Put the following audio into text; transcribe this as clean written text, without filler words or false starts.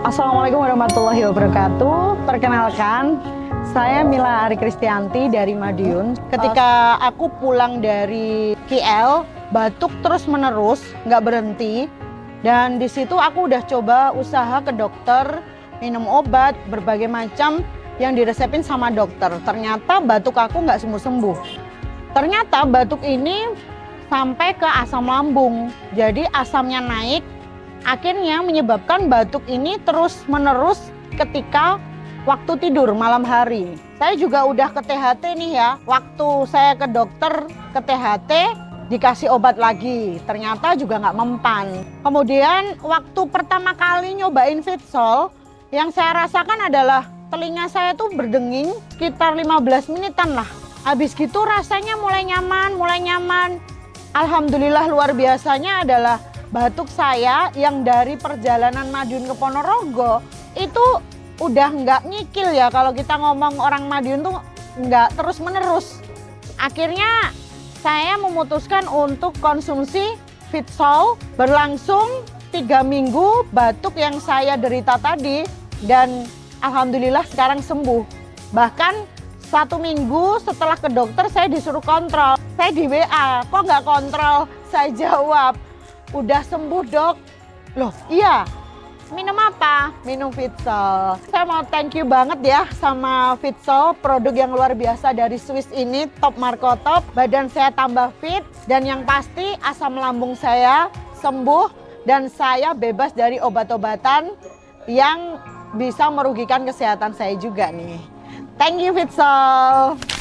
Assalamualaikum warahmatullahi wabarakatuh. Perkenalkan, saya Mila Ari Kristianti dari Madiun. Ketika aku pulang dari KL, batuk terus menerus, nggak berhenti. Dan di situ aku udah coba usaha ke dokter, minum obat, berbagai macam yang diresepin sama dokter. Ternyata batuk aku nggak sembuh-sembuh. Ternyata batuk ini sampai ke asam lambung. Jadi asamnya naik, akhirnya menyebabkan batuk ini terus-menerus ketika waktu tidur malam hari. Saya juga udah ke THT nih ya. Waktu saya ke dokter, ke THT, dikasih obat lagi. Ternyata juga nggak mempan. Kemudian waktu pertama kali nyobain Fitsol, yang saya rasakan adalah telinga saya tuh berdenging sekitar 15 menitan lah. Habis gitu rasanya mulai nyaman. Alhamdulillah luar biasanya adalah batuk saya yang dari perjalanan Madiun ke Ponorogo itu udah nggak nyikil ya. Kalau kita ngomong orang Madiun tuh nggak terus menerus. Akhirnya saya memutuskan untuk konsumsi Fitsol, berlangsung 3 minggu batuk yang saya derita tadi, dan alhamdulillah sekarang sembuh. Bahkan 1 minggu setelah ke dokter saya disuruh kontrol. Saya di WA, kok nggak kontrol? Saya jawab, udah sembuh dok. Loh iya, minum apa? Minum Fitsol. Saya mau thank you banget ya sama Fitsol, produk yang luar biasa dari Swiss ini, top Marco Top. Badan saya tambah fit, dan yang pasti asam lambung saya sembuh, dan saya bebas dari obat-obatan yang bisa merugikan kesehatan saya juga nih. Thank you Fitsol.